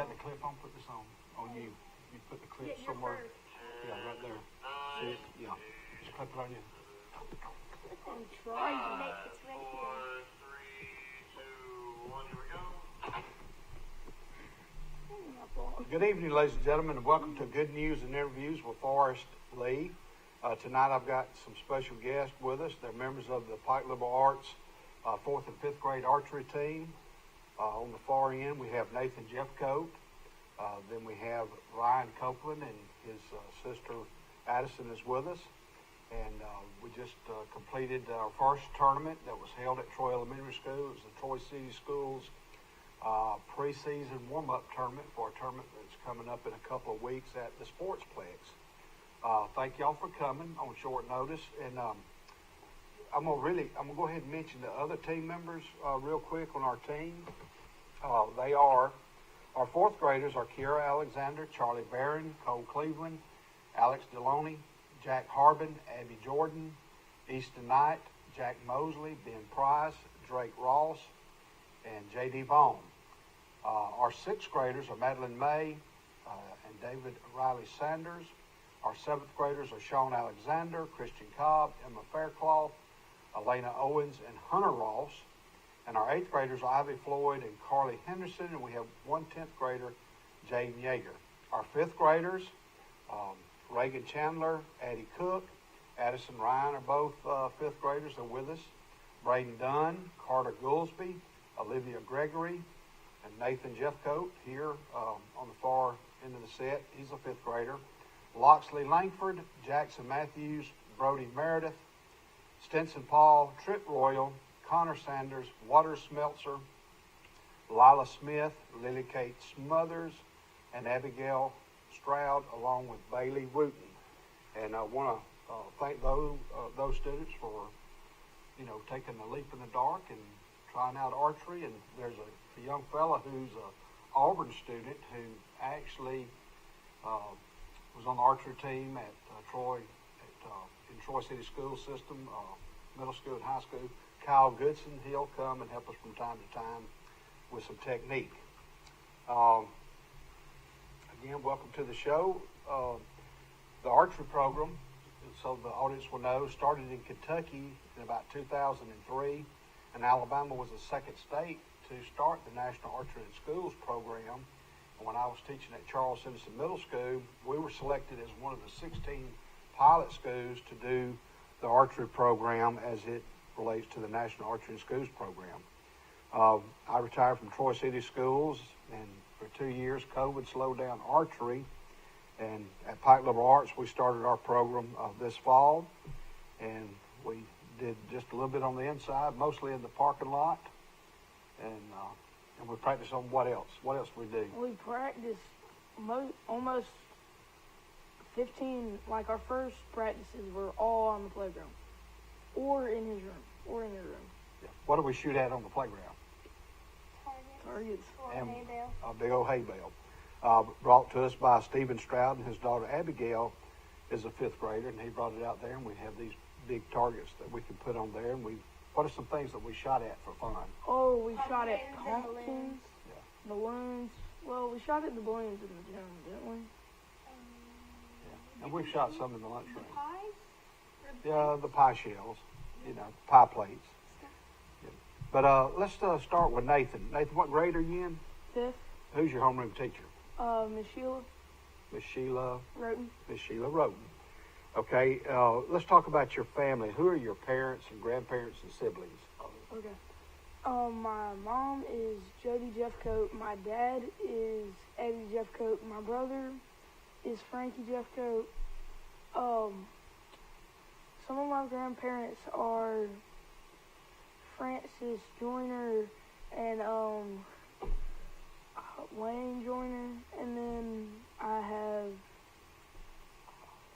got the clip on? Put this on you. You put the clip somewhere. Yeah, right there. See it? Yeah. Just clip it on you. I'm trying to make it right here. 4, 3, 2, 1, here we go. Good evening, ladies and gentlemen, and welcome to Good News and Interviews with Forrest Lee. Tonight I've got some special guests with us. They're members of the Pike Liberal Arts 4th and 5th grade archery team. On the far end, we have Nathan Jeffcoat. Then we have Ryan Copeland, and his sister Addison is with us. And we just completed our first tournament that was held at Troy Elementary School. It was the Troy City Schools preseason warm-up tournament for a tournament that's coming up in a couple of weeks at the Sportsplex. Thank y'all for coming on short notice. And I'm gonna go ahead and mention the other team members real quick on our team. They are our 4th graders are Kiera Alexander, Charlie Barron, Cole Cleveland, Alex Deloney, Jack Harbin, Abby Jordan, Easton Knight, Jack Mosley, Ben Price, Drake Ross, and J.D. Vaughn. Our 6th graders are Madeline May and David Riley Sanders. Our 7th graders are Sean Alexander, Christian Cobb, Emma Faircloth, Elena Owens, and Hunter Ross. And our 8th graders are Ivy Floyd and Carly Henderson, and we have one 10th grader, Jaden Yeager. Our 5th graders, Reagan Chandler, Addie Cook, Addison Ryan are both 5th graders. They're with us. Braden Dunn, Carter Goolsby, Olivia Gregory, and Nathan Jeffcoat here on the far end of the set. He's a 5th grader. Loxley Langford, Jackson Matthews, Brody Meredith, Stinson Paul, Trip Royal, Connor Sanders, Waters Smeltzer, Lila Smith, Lily Kate Smothers, and Abigail Stroud, along with Bailey Wooten. And I want to thank those students for, taking the leap in the dark and trying out archery. And there's a young fella who's an Auburn student who actually was on the archery team at in Troy City School System, middle school and high school. Kyle Goodson, he'll come and help us from time to time with some technique. Again, welcome to the show. The archery program, so the audience will know, started in Kentucky in about 2003, and Alabama was the 2nd state to start the National Archery in Schools program. And when I was teaching at Charles Henderson Middle School, we were selected as one of the 16 pilot schools to do the archery program as it relates to the National Archery in Schools program. I retired from Troy City Schools, and for 2 years, COVID slowed down archery. And at Pike Liberal Arts, we started our program this fall, and we did just a little bit on the inside, mostly in the parking lot, and we practice on what else? What else do we do? We practice almost 15, like our first practices were all on the playground, or in his room, or in your room. Yeah. What do we shoot at on the playground? Targets. And a big old hay bale. Brought to us by Stephen Stroud, and his daughter Abigail is a 5th grader, and he brought it out there, and we have these big targets that we can put on there. And what are some things that we shot at for fun? Oh, we shot at pumpkins, balloons. Well, we shot at the balloons in the gym, didn't we? Yeah, and we've shot some in the lunchroom. Pies? Yeah, the pie shells, pie plates. Yeah. But let's start with Nathan. Nathan, what grade are you in? 5th. Who's your homeroom teacher? Miss Sheila. Miss Sheila Roten. Miss Sheila Roten. Okay, let's talk about your family. Who are your parents and grandparents and siblings? Okay. My mom is Jody Jeffcoat. My dad is Eddie Jeffcoat. My brother is Frankie Jeffcoat. Some of my grandparents are Francis Joyner and Wayne Joyner, and then I have...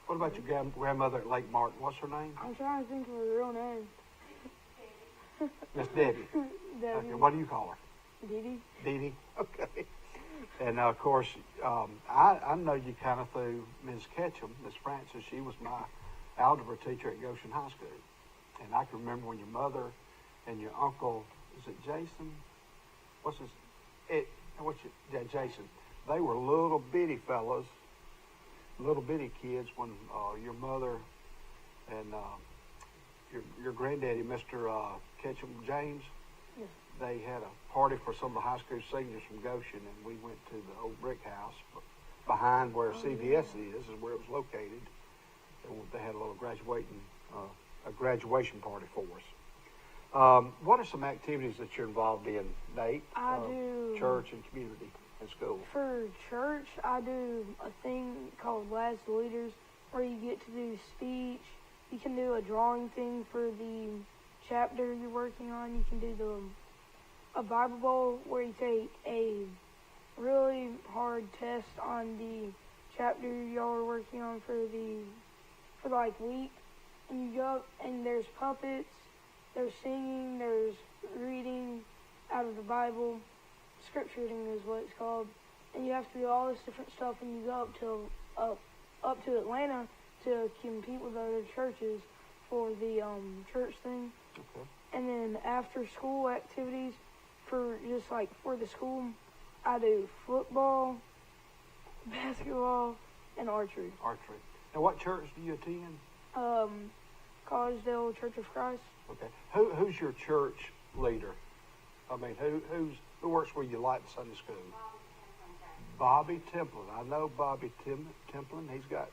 What about your grandmother at Lake Martin? What's her name? I'm trying to think of her real name. Miss Debbie. Debbie. Okay, what do you call her? Dee Dee. Dee Dee. Okay. And of course, I know you kind of through Ms. Ketchum, Miss Francis. She was my algebra teacher at Goshen High School. And I can remember when your mother and your uncle, is it Jason? Jason. they were little bitty fellas, little bitty kids when your mother and your granddaddy, Mr. Ketchum James, Yes. they had a party for some of the high school seniors from Goshen, and we went to the old brick house behind where CVS is where it was located. And they had a little a graduation party for us. What are some activities that you're involved in, Nate? I do. Church and community and school. For church, I do a thing called Last Leaders, where you get to do speech. You can do a drawing thing for the chapter you're working on. You can do a Bible Bowl, where you take a really hard test on the chapter y'all are working on for like week. And you go up, and there's puppets, there's singing, there's reading out of the Bible. Scripture reading is what it's called. And you have to do all this different stuff, and you go up to Atlanta to compete with other churches for the church thing. Okay. And then after school activities, for the school, I do football, basketball, and archery. Archery. Now, what church do you attend? Collegedale Church of Christ. Okay. Who's your church leader? I mean, who works where you like the Sunday school? Bobby Templin. I know Bobby Templin. He's got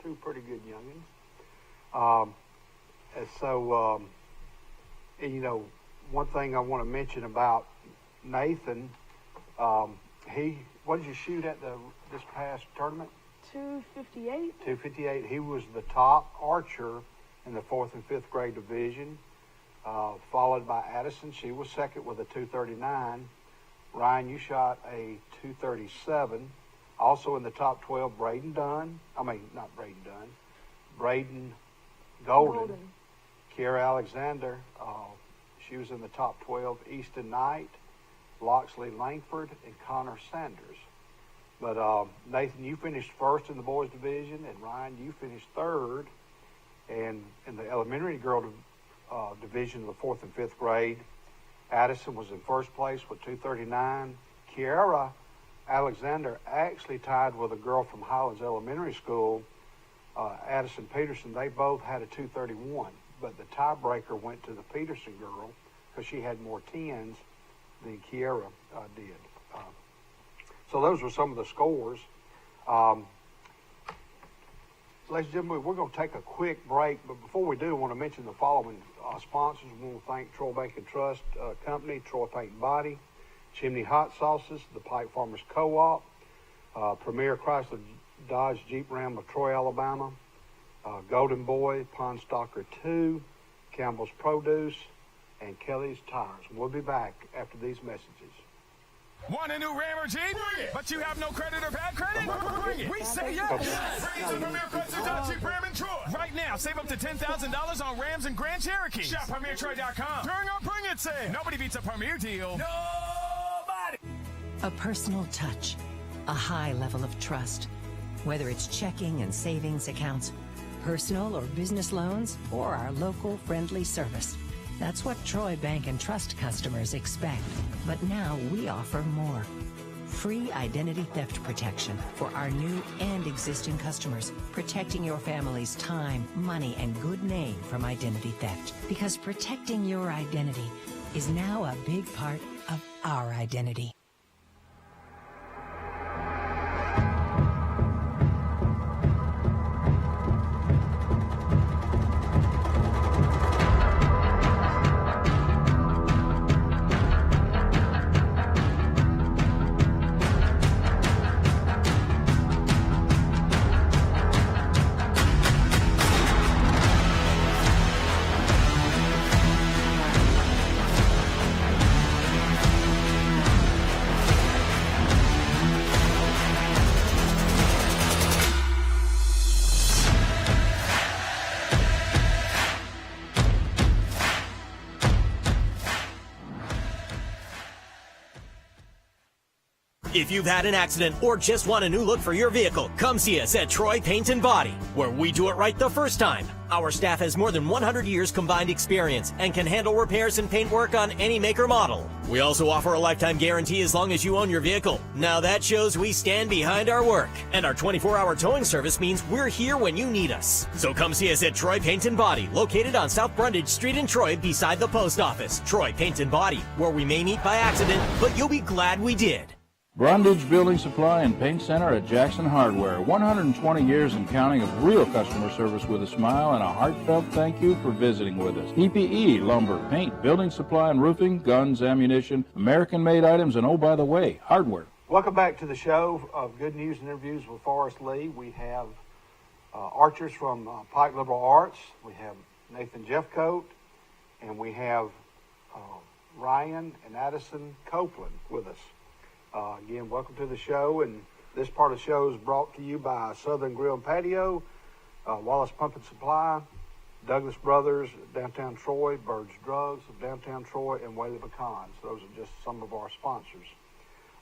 two pretty good youngins. And so, you know, one thing I want to mention about Nathan, what did you shoot at this past tournament? 258. 258. He was the top archer in the 4th and 5th grade division, followed by Addison. She was second with a 239. Ryan, you shot a 237. Also in the top 12, Braden Golden. Kiera Alexander, she was in the top 12. Easton Knight, Loxley Langford, and Connor Sanders. But Nathan, you finished first in the boys division, and Ryan, you finished third. And in the elementary girl division of the 4th and 5th grade, Addison was in first place with 239. Kiera Alexander actually tied with a girl from Highlands Elementary School, Addison Peterson. They both had a 231, but the tiebreaker went to the Peterson girl because she had more 10s than Kiera did. So those were some of the scores. Ladies and gentlemen, we're going to take a quick break, but before we do, I want to mention the following sponsors. We want to thank Troy Bank and Trust Company, Troy Paint and Body, Chimney Hot Sauces, the Pike Farmers Co-op, Premier Chrysler Dodge Jeep Ram of Troy, Alabama, Golden Boy, Pond Stalker 2, Campbell's Produce, and Kelly's Tires. We'll be back after these messages. Want a new Ram or Jeep? Bring it. But you have no credit or bad credit? Bring it. We say yes. Bring it to Premier Chrysler Dodge Jeep Ram and Troy. Right now, save up to $10,000 on Rams and Grand Cherokees. Shop PremierTroy.com during our Bring It sale. Nobody beats a Premier deal. Nobody. A personal touch, a high level of trust. Whether it's checking and savings accounts, personal or business loans, or our local friendly service. That's what Troy Bank and Trust customers expect. But now we offer more. Free identity theft protection for our new and existing customers, protecting your family's time, money, and good name from identity theft. Because protecting your identity is now a big part of our identity. If you've had an accident or just want a new look for your vehicle, come see us at Troy Paint and Body, where we do it right the first time. Our staff has more than 100 years combined experience and can handle repairs and paint work on any make or model. We also offer a lifetime guarantee as long as you own your vehicle. Now that shows we stand behind our work. And our 24-hour towing service means we're here when you need us. So come see us at Troy Paint and Body, located on South Brundage Street in Troy beside the post office. Troy Paint and Body, where we may meet by accident, but you'll be glad we did. Brundage Building Supply and Paint Center at Jackson Hardware. 120 years and counting of real customer service with a smile and a heartfelt thank you for visiting with us. PPE, lumber, paint, building supply and roofing, guns, ammunition, American-made items, and oh, by the way, hardware. Welcome back to the show of Good News and Interviews with Forrest Lee. We have archers from Pike Liberal Arts. We have Nathan Jeffcoat, and we have Ryan and Addison Copeland with us. Again, welcome to the show, and this part of the show is brought to you by Southern Grill and Patio, Wallace Pump and Supply, Douglas Brothers, downtown Troy, Bird's Drugs of downtown Troy, and Whaley Pecans. Those are just some of our sponsors.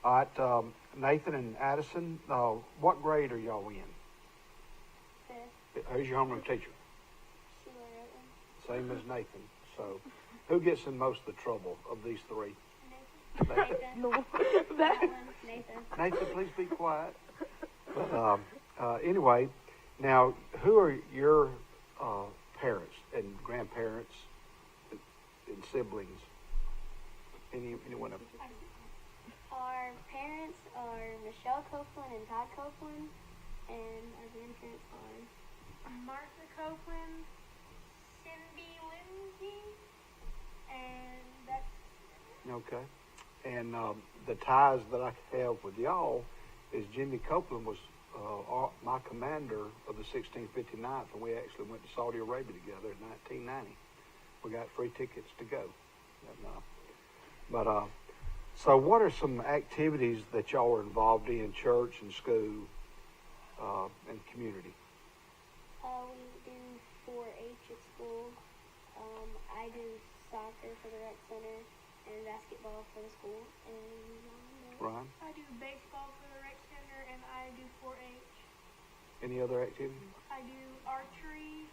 All right, Nathan and Addison, what grade are y'all in? Fifth. Who's your homeroom teacher? Same as Nathan. So, who gets in most of the trouble of these three? No. Nathan, please be quiet. But anyway, now who are your parents and grandparents and siblings? Anyone of them? Our parents are Michelle Copeland and Todd Copeland, and our grandparents are Martha Copeland, Cindy Lindsay, and that's Okay. And the ties that I have with y'all is Jimmy Copeland was my commander of the 1659th, and we actually went to Saudi Arabia together in 1990. We got free tickets to go. And, so what are some activities that y'all are involved in church and school and community? we do 4-H at school. I do soccer for the rec center and basketball for the school. And Ryan? I do baseball for the rec center, and I do 4-H. Any other activities? I do archery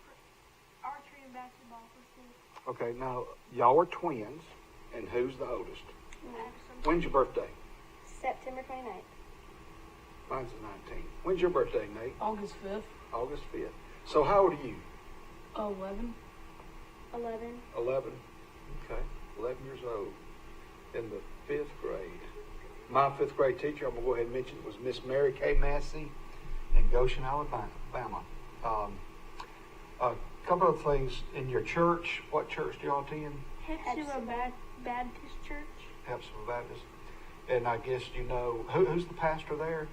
and basketball for school. Okay, now y'all are twins, and who's the oldest? When's your birthday? September 29th. Mine's the 19th. When's your birthday, Nate? August 5th. August 5th. So how old are you? 11. 11. 11. Okay, 11 years old. In the 5th grade. My 5th grade teacher, I'm going to go ahead and mention, was Miss Mary Kay Massey in Goshen, Alabama. A couple of things in your church. What church do y'all attend? Hepzibah Baptist Church. Hepzibah Baptist. And I guess you know, who's the pastor there?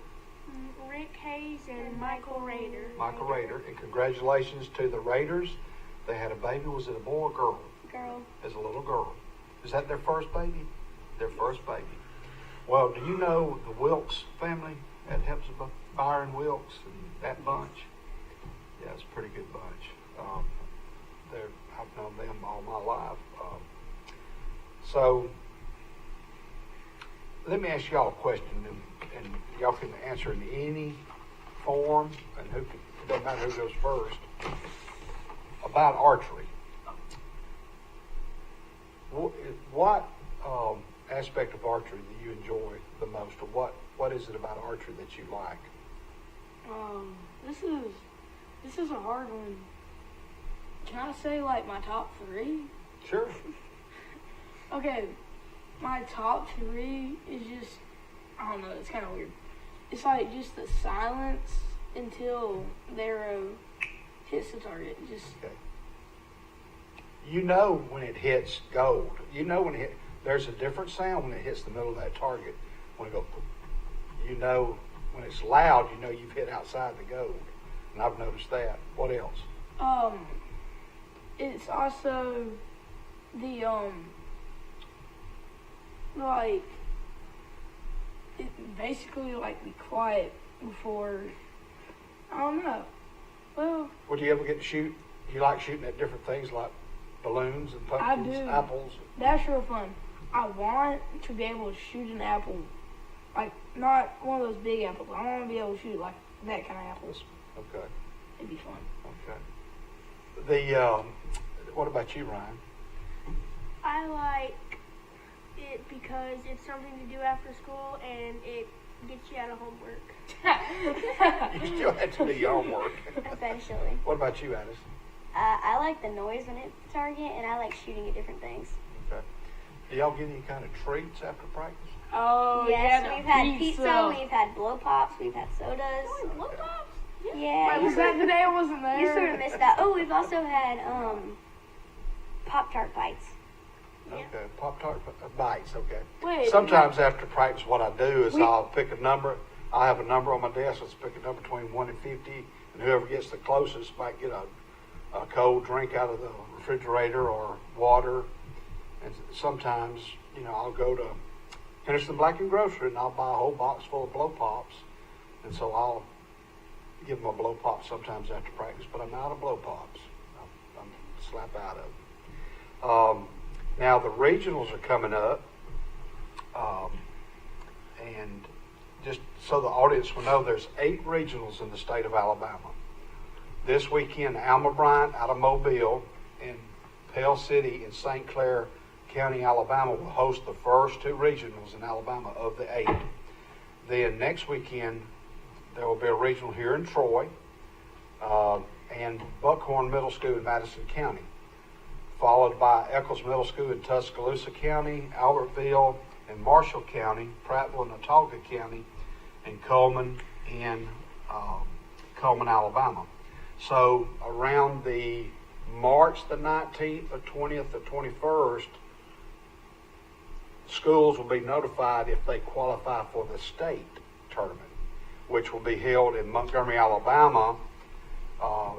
Rick Hayes and Michael Rader. Michael Rader. And congratulations to the Raiders. They had a baby. Was it a boy or girl? Girl. As a little girl. Is that their first baby? Their first baby. Well, do you know the Wilkes family at Hepzibah? Byron Wilkes and that bunch? Yeah, it's a pretty good bunch. I've known them all my life. So let me ask y'all a question, and y'all can answer in any form, and it doesn't matter who goes first, about archery. What aspect of archery do you enjoy the most, or what is it about archery that you like? This is a hard one. Can I say like my top 3? Sure. Okay, my top 3 is just, I don't know, it's kind of weird. It's like just the silence until the arrow hits the target. Just Okay. You know when it hits gold. You know when there's a different sound when it hits the middle of that target. When it goes, you know when it's loud, you know you've hit outside the gold. And I've noticed that. What else? It's also the like it basically like be quiet before. I don't know. Well, Would you ever get to shoot? You like shooting at different things like balloons and pumpkins, I do. apples? That's real fun. I want to be able to shoot an apple Like, not one of those big apples. I want to be able to shoot like that kind of apples. Okay. It'd be fun. Okay. What about you, Ryan? I like it because it's something to do after school and it gets you out of homework. You still have to do your homework. Eventually. What about you, Addison? I like the noise when it's a target, and I like shooting at different things. Okay. Do y'all get any kind of treats after practice? Oh, Yes, yeah, we've had pizza, we've had blow pops, we've had sodas. Oh, blow pops? Yeah. Was that the day I wasn't there? You sort of missed that. Oh, we've also had Pop-Tart bites. Okay, Pop-Tart bites, okay. Wait. Sometimes after practice, what I do is I'll pick a number. I have a number on my desk. Let's pick a number between 1 and 50, and whoever gets the closest might get a cold drink out of the refrigerator or water. And sometimes, I'll go to Henderson Black and Grocery, and I'll buy a whole box full of blow pops. And so I'll give them a blow pop sometimes after practice, but I'm out of blow pops. I'm slap out of them. Now the regionals are coming up, and just so the audience will know, there's 8 regionals in the state of Alabama. This weekend, Alma Bryant out of Mobile and Pell City in St. Clair County, Alabama will host the first 2 regionals in Alabama of the 8. Then next weekend, there will be a regional here in Troy and Buckhorn Middle School in Madison County, followed by Eccles Middle School in Tuscaloosa County, Albertville and Marshall County, Prattville and Autauga County, and Coleman in Coleman, Alabama. So around the March the 19th, the 20th, the 21st, schools will be notified if they qualify for the state tournament, which will be held in Montgomery, Alabama,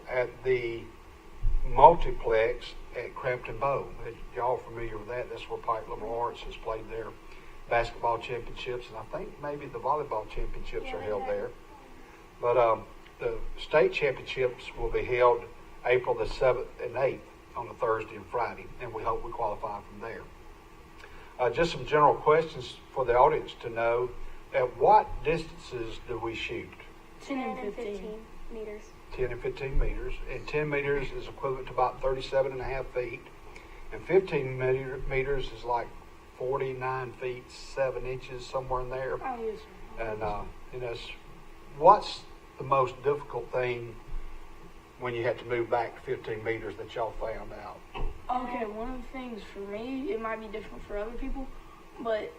at the multiplex at Crampton Bow. Y'all familiar with that? That's where Pike Liberal Arts has played their basketball championships, and I think maybe the volleyball championships are held there. But the state championships will be held April the 7th and 8th on a Thursday and Friday, and we hope we qualify from there. Just some general questions for the audience to know. At what distances do we shoot? 10 and 15 meters. 10 and 15 meters. And 10 meters is equivalent to about 37 and a half feet. And 15 meters is like 49 feet, 7 inches, somewhere in there. Oh, yes, sir. And what's the most difficult thing when you had to move back to 15 meters that y'all found out? Okay, one of the things for me, it might be different for other people, but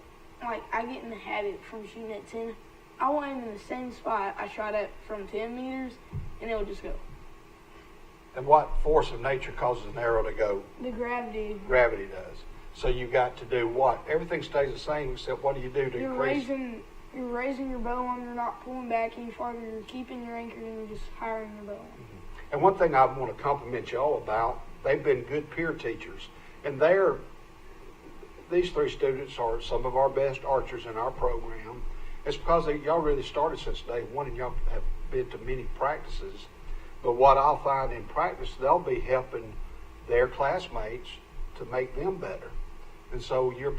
like I get in the habit from shooting at 10. I will aim in the same spot I shot at from 10 meters, and it'll just go. And what force of nature causes an arrow to go? The gravity. Gravity does. So you got to do what? Everything stays the same except what do you do to increase? You're raising your bow on, you're not pulling back any farther, you're keeping your anchor, and you're just firing your bow on. And one thing I want to compliment y'all about, they've been good peer teachers. And these 3 students are some of our best archers in our program. It's because y'all really started since day one, and y'all have been to many practices. But what I'll find in practice, they'll be helping their classmates to make them better. And so you're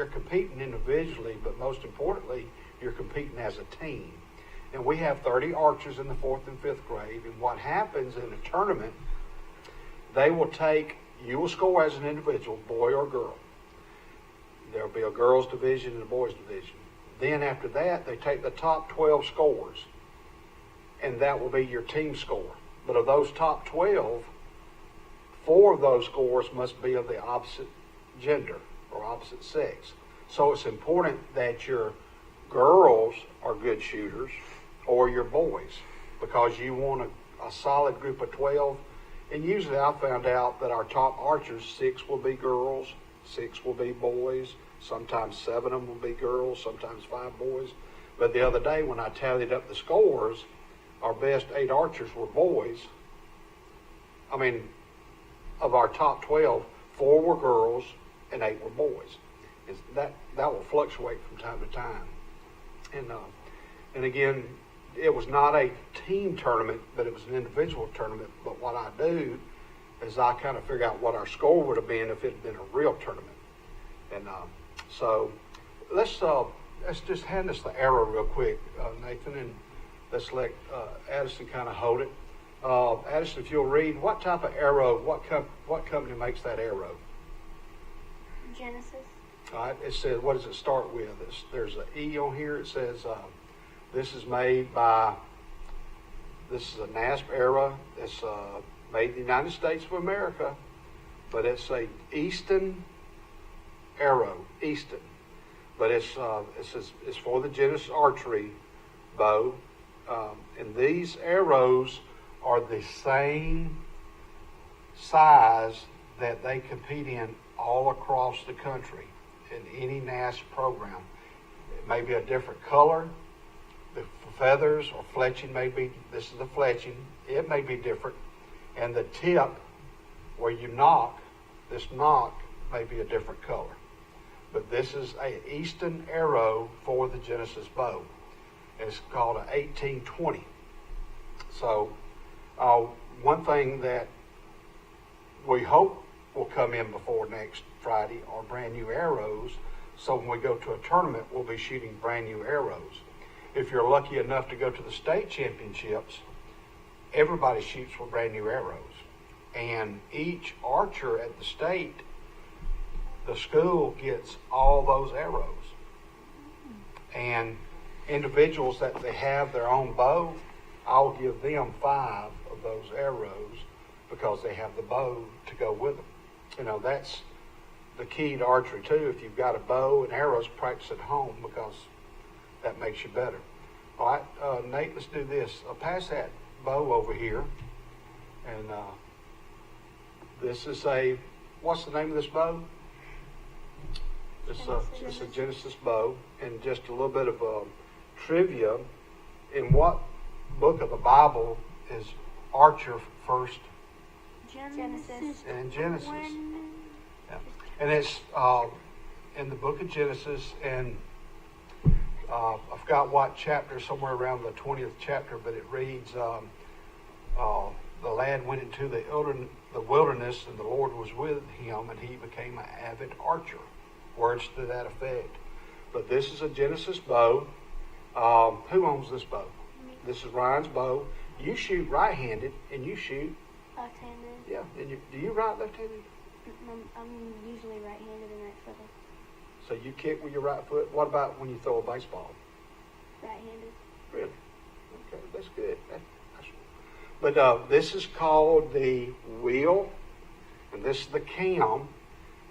competing individually, but most importantly, you're competing as a team. And we have 30 archers in the 4th and 5th grade. And what happens in a tournament, you will score as an individual, boy or girl. There'll be a girls division and a boys division. Then after that, they take the top 12 scores, and that will be your team score. But of those top 12, 4 of those scores must be of the opposite gender or opposite sex. So it's important that your girls are good shooters or your boys, because you want a solid group of 12. And usually I found out that our top archers, 6 will be girls, 6 will be boys, sometimes 7 of them will be girls, sometimes 5 boys. But the other day when I tallied up the scores, our best 8 archers were boys. Of our top 12, 4 were girls and 8 were boys. That will fluctuate from time to time. And again, it was not a team tournament, but it was an individual tournament. But what I do is I kind of figure out what our score would have been if it had been a real tournament. And so let's let's just hand us the arrow real quick, Nathan, and let's let Addison kind of hold it. Addison, if you'll read, what type of arrow, what company makes that arrow? Genesis. All right, it says, what does it start with? There's an E on here. It says, this is made by, this is a NASP arrow. It's made in the United States of America, but it's a Easton arrow, Easton. But it's for the Genesis archery bow. And these arrows are the same size that they compete in all across the country in any NASP program. It may be a different color. The feathers or fletching may be, this is the fletching, it may be different. And the tip where you knock, this knock may be a different color. But this is an Easton arrow for the Genesis bow. It's called an 1820. So one thing that we hope will come in before next Friday are brand new arrows. So when we go to a tournament, we'll be shooting brand new arrows. If you're lucky enough to go to the state championships, everybody shoots with brand new arrows. And each archer at the state, the school gets all those arrows. And individuals that they have their own bow, I'll give them 5 of those arrows because they have the bow to go with them. You know, that's the key to archery too. If you've got a bow and arrows, practice at home because that makes you better. All right, Nate, let's do this. Pass that bow over here. And this is what's the name of this bow? It's a Genesis bow. And just a little bit of trivia. In what book of the Bible is archer first? Genesis. In Genesis. Yeah. And it's in the book of Genesis, and I forgot what chapter, somewhere around the 20th chapter, but it reads, the lad went into the wilderness, and the Lord was with him, and he became an avid archer. Words to that effect. But this is a Genesis bow. Who owns this bow? This is Ryan's bow. You shoot right-handed, and you shoot Left-handed. Yeah. And do you right left-handed? I'm usually right-handed and right-footed. So you kick with your right foot. What about when you throw a baseball? Right-handed. Really? Okay, that's good. But this is called the wheel, and this is the cam.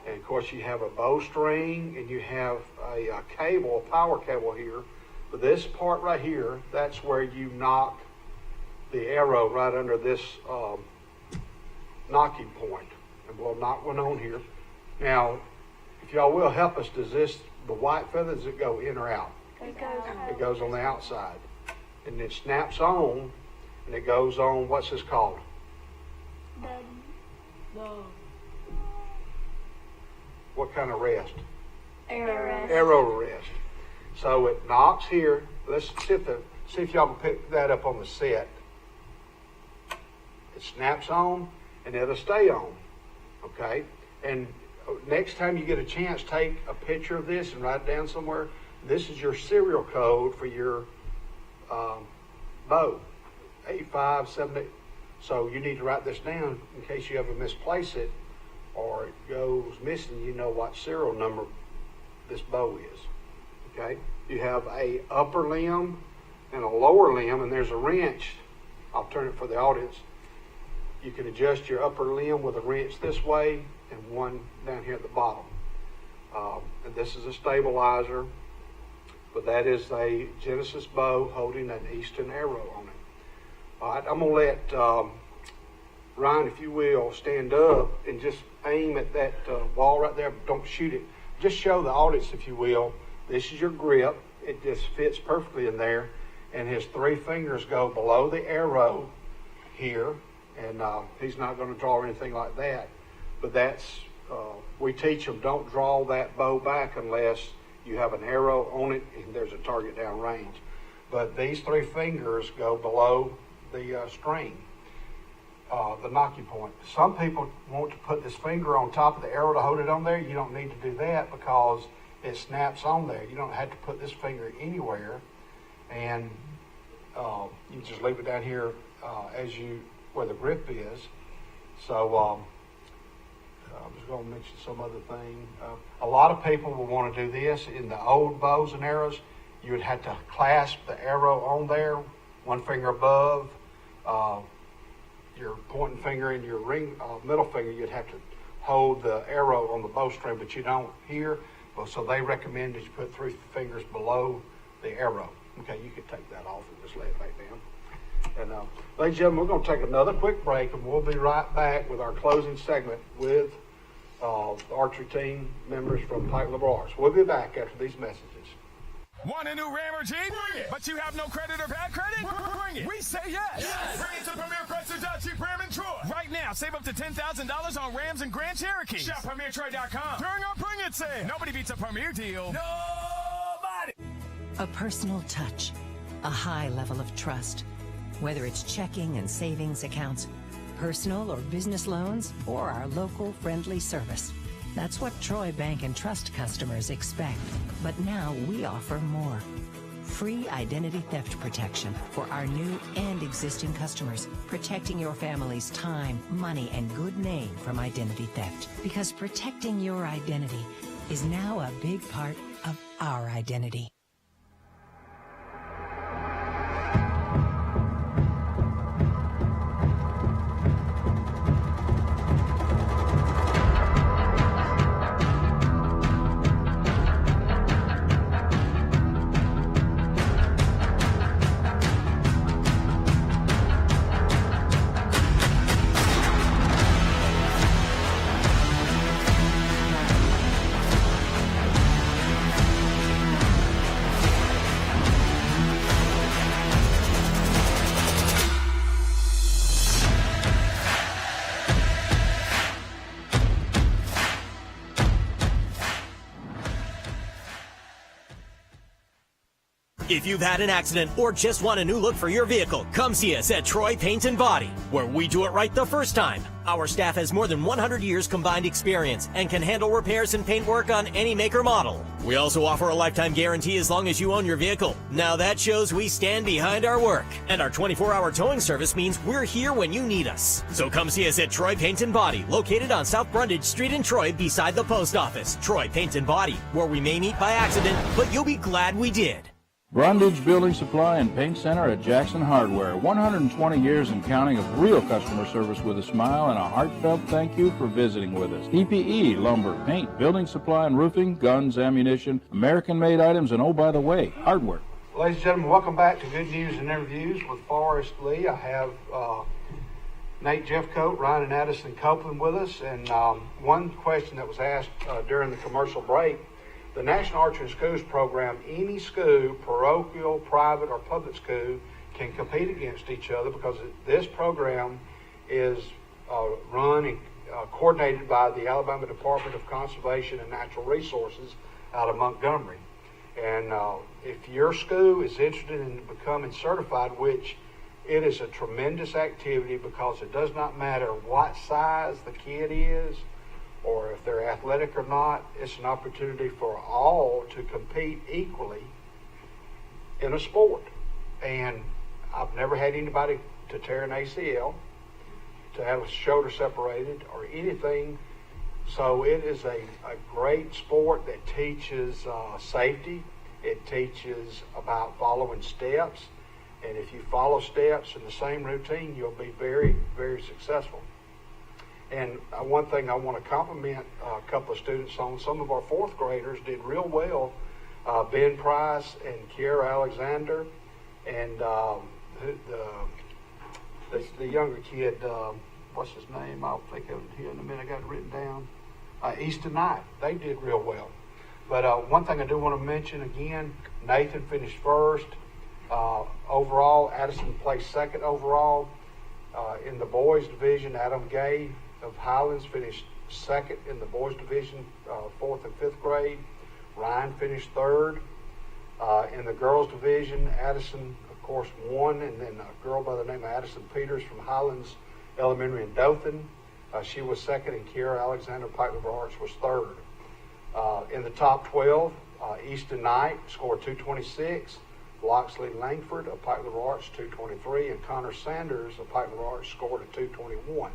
And of course, you have a bowstring, and you have a cable, a power cable here. But this part right here, that's where you knock the arrow right under this knocking point. And we'll knock one on here. Now, if y'all will help us, does the white feather, does it go in or out? It goes on the outside. And it snaps on, and it goes on, what's this called? What kind of rest? Arrow rest. So it knocks here. Let's see if y'all can pick that up on the set. It snaps on, and it'll stay on. Okay? And next time you get a chance, take a picture of this and write it down somewhere. This is your serial code for your bow. 8578. So you need to write this down in case you ever misplace it or it goes missing. You know what serial number this bow is. Okay? You have a upper limb and a lower limb, and there's a wrench. I'll turn it for the audience. You can adjust your upper limb with a wrench this way and one down here at the bottom. And this is a stabilizer, but that is a Genesis bow holding an Easton arrow on it. All right, I'm going to let Ryan, if you will, stand up and just aim at that wall right there. Don't shoot it. Just show the audience, if you will, this is your grip. It just fits perfectly in there. And his 3 fingers go below the arrow here. And he's not going to draw anything like that. But that's, we teach them, don't draw that bow back unless you have an arrow on it and there's a target down range. But these 3 fingers go below the string, the knocking point. Some people want to put this finger on top of the arrow to hold it on there. You don't need to do that because it snaps on there. You don't have to put this finger anywhere, and you just leave it down here where the grip is. So I was going to mention some other thing. A lot of people will want to do this. In the old bows and arrows, you would have to clasp the arrow on there, one finger above your pointing finger and your middle finger. You'd have to hold the arrow on the bowstring, but you don't here. So they recommend that you put 3 fingers below the arrow. Okay, you can take that off and just lay it back down. And ladies and gentlemen, we're going to take another quick break, and we'll be right back with our closing segment with the archery team members from Pike Liberal Arts. We'll be back after these messages. Want a new Ram or Jeep? Bring it! But you have no credit or bad credit? Bring it! We say yes! Yes! Bring it to Premier Chrysler Dodge Ram and Troy! Right now, save up to $10,000 on Rams and Grand Cherokees. Shop PremierTroy.com during our Bring It sale. Nobody beats a Premier deal. Nobody! A personal touch, a high level of trust. Whether it's checking and savings accounts, personal or business loans, or our local friendly service. That's what Troy Bank and Trust customers expect. But now we offer more. Free identity theft protection for our new and existing customers, protecting your family's time, money, and good name from identity theft. Because protecting your identity is now a big part of our identity. If you've had an accident or just want a new look for your vehicle, come see us at Troy Paint and Body, where we do it right the first time. Our staff has more than 100 years combined experience and can handle repairs and paint work on any make or model. We also offer a lifetime guarantee as long as you own your vehicle. Now that shows we stand behind our work. And our 24-hour towing service means we're here when you need us. So come see us at Troy Paint and Body, located on South Brundage Street in Troy beside the post office. Troy Paint and Body, where we may meet by accident, but you'll be glad we did. Brundage Building Supply and Paint Center at Jackson Hardware. 120 years and counting of real customer service with a smile and a heartfelt thank you for visiting with us. PPE, lumber, paint, building supply and roofing, guns, ammunition, American-made items, and oh, by the way, hardware. Ladies and gentlemen, welcome back to Good News and Interviews with Forrest Lee. I have Nate Jeffcoat, Ryan and Addison Copeland with us. And one question that was asked during the commercial break, the National Archery in Schools program, any school, parochial, private, or public school, can compete against each other because this program is run and coordinated by the Alabama Department of Conservation and Natural Resources out of Montgomery. And if your school is interested in becoming certified, which it is a tremendous activity because it does not matter what size the kid is, or if they're athletic or not, it's an opportunity for all to compete equally in a sport. And I've never had anybody to tear an ACL, to have a shoulder separated, or anything. So it is a great sport that teaches safety. It teaches about following steps. And if you follow steps in the same routine, you'll be very, very successful. And one thing I want to compliment a couple of students on, some of our fourth graders did real well. Ben Price and Kiera Alexander, and the younger kid, what's his name? I'll think of it here in a minute. I got it written down. Easton Knight. They did real well. But one thing I do want to mention again, Nathan finished first overall. Addison placed second overall. In the boys division, Adam Gay of Highlands finished second in the boys division, 4th and 5th grade. Ryan finished third. In the girls division, Addison, of course, won, and then a girl by the name of Addison Peters from Highlands Elementary in Dothan, she was second, and Kiera Alexander Pike Liberal Arts was third. In the top 12, Easton Knight scored 226. Loxley Langford of Pike Liberal Arts 223, and Connor Sanders of Pike Liberal Arts scored a 221.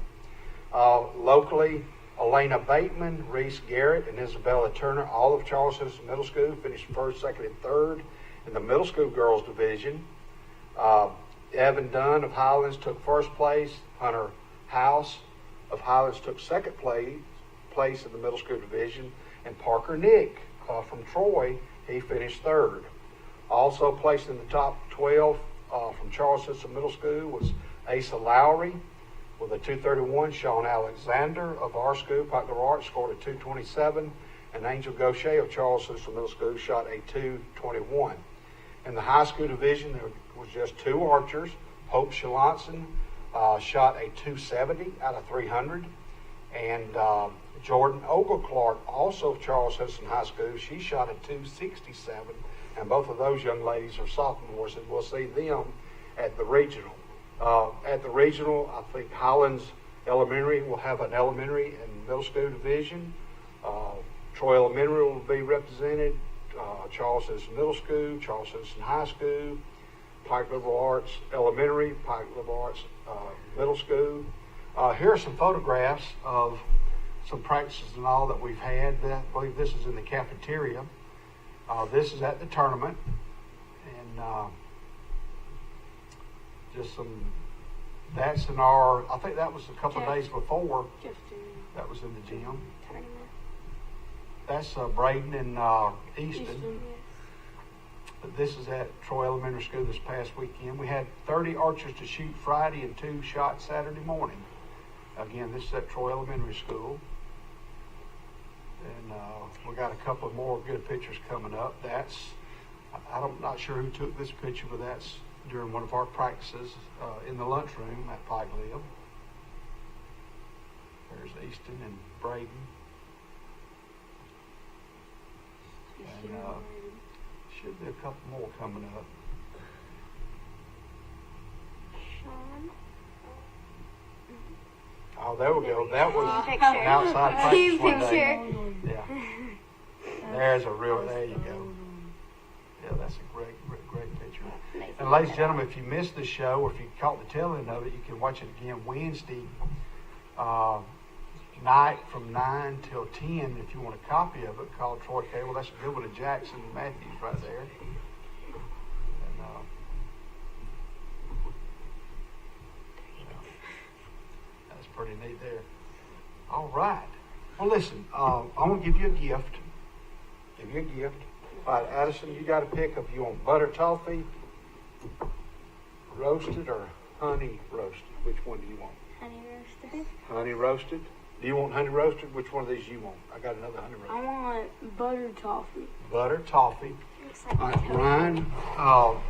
Locally, Elena Bateman, Reese Garrett, and Isabella Turner, all of Charles Citizen Middle School, finished first, second, and third in the middle school girls division. Evan Dunn of Highlands took first place. Hunter House of Highlands took second place in the middle school division, and Parker Nick from Troy, he finished third. Also placed in the top 12 from Charles Citizen Middle School was Asa Lowry with a 231. Sean Alexander of our school, Pike Liberal Arts, scored a 227. And Angel Gaucher of Charles Citizen Middle School shot a 221. In the high school division, there was just two archers. Hope Shalanson shot a 270 out of 300. And Jordan Ogleclark, also of Charles Citizen High School, she shot a 267. And both of those young ladies are sophomores, and we'll see them at the regional. I think Highlands Elementary will have an elementary and middle school division. Troy Elementary will be represented. Charles Citizen Middle School, Charles Citizen High School, Pike Liberal Arts Elementary, Pike Liberal Arts Middle School. Here are some photographs of some practices and all that we've had. I believe this is in the cafeteria. This is at the tournament, and just some, that's in our, I think that was a couple of days before, that was in the gym. That's Braden and Easton. But this is at Troy Elementary School this past weekend. We had 30 archers to shoot Friday and 2 shot Saturday morning. Again, this is at Troy Elementary School. And we got a couple of more good pictures coming up. That's, I'm not sure who took this picture, but that's during one of our practices in the lunchroom at Pike Live. There's Easton and Braden. And should be a couple more coming up. Sean. Oh, there we go. That was an outside practice one day. Yeah. There's a real, there you go. Yeah, that's a great picture. And ladies and gentlemen, if you missed the show or if you caught the tail end of it, you can watch it again Wednesday night from 9 till 10. If you want a copy of it, call Troy Cable. That's a good one of Jackson and Matthews right there. And, that's pretty neat there. All right. Well, listen, I'm going to give you a gift. All right, Addison, you got to pick if you want butter toffee, roasted, or honey roasted. Which one do you want? Honey roasted. Honey roasted. Do you want honey roasted? Which one of these you want? I got another honey roasted. I want butter toffee. Butter toffee. Like All right, Ryan,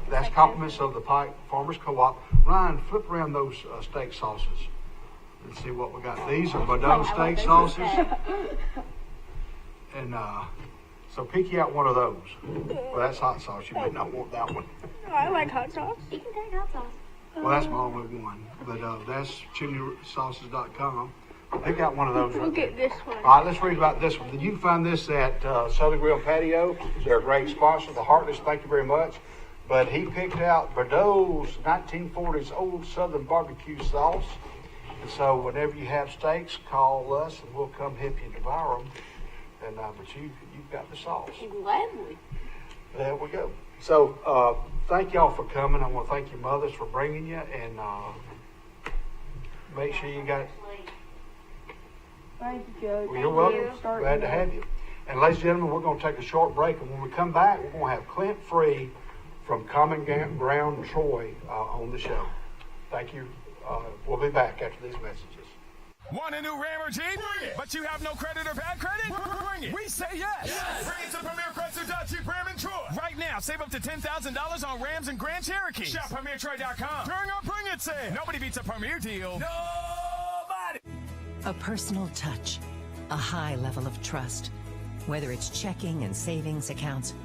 that's compliments of the Pike Farmers Co-op. Ryan, flip around those steak sauces and see what we got. These are Bordeaux steak sauces. And so pick you out one of those. Well, that's hot sauce. You may not want that one. I like hot sauce. You can take hot sauce. Well, that's my only one. But that's chimneysauces.com. Pick out one of those. We'll get this one. All right, let's read about this one. You can find this at Southern Grill Patio. They're a great sponsor. The Heartless, thank you very much. But he picked out Bordeaux's 1940s Old Southern Barbecue Sauce. And so whenever you have steaks, call us and we'll come help you devour them. And but you've got the sauce. Gladly. There we go. So thank y'all for coming. I want to thank your mothers for bringing you, and make sure you got. Thank you, Joe. Well, you're welcome. Glad to have you. And ladies and gentlemen, we're going to take a short break, and when we come back, we're going to have Clint Free from Common Ground Troy on the show. Thank you. We'll be back after these messages. Want a new Ram or Jeep? Bring it. But you have no credit or bad credit? Bring it. We say yes. Bring it to Premier Chrysler Dodge Jeep Ram and Troy. Right now, save up to $10,000 on Rams and Grand Cherokees. Shop PremierTroy.com. During our Bring It sale. Nobody beats a Premier deal. Nobody. A personal touch, a high level of trust. Whether it's checking and savings accounts,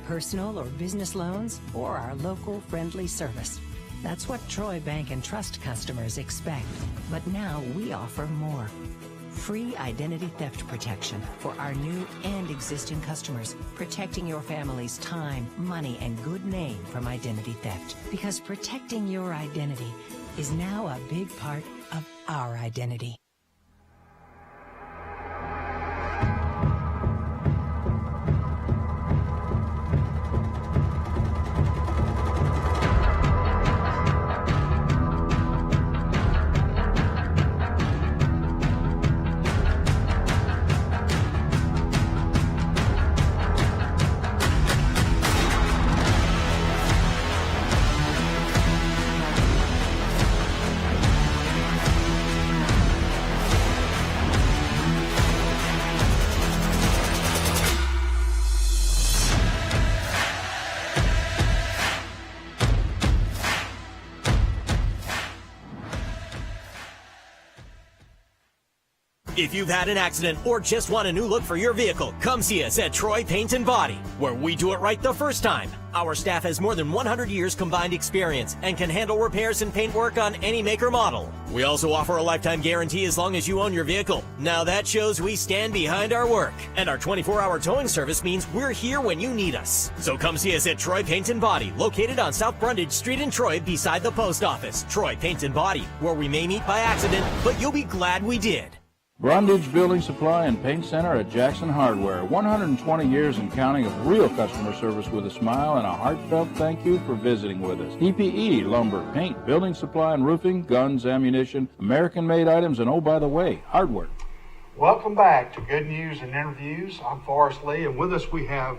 personal or business loans, or our local friendly service. That's what Troy Bank and Trust customers expect. But now we offer more. Free identity theft protection for our new and existing customers, protecting your family's time, money, and good name from identity theft. Because protecting your identity is now a big part of our identity. If you've had an accident or just want a new look for your vehicle, come see us at Troy Paint and Body, where we do it right the first time. Our staff has more than 100 years combined experience and can handle repairs and paint work on any make or model. We also offer a lifetime guarantee as long as you own your vehicle. Now that shows we stand behind our work. And our 24-hour towing service means we're here when you need us. So come see us at Troy Paint and Body, located on South Brundage Street in Troy beside the post office. Troy Paint and Body, where we may meet by accident, but you'll be glad we did. Brundage Building Supply and Paint Center at Jackson Hardware. 120 years and counting of real customer service with a smile and a heartfelt thank you for visiting with us. PPE, lumber, paint, building supply and roofing, guns, ammunition, American-made items, and oh, by the way, hardware. Welcome back to Good News and Interviews. I'm Forrest Lee, and with us we have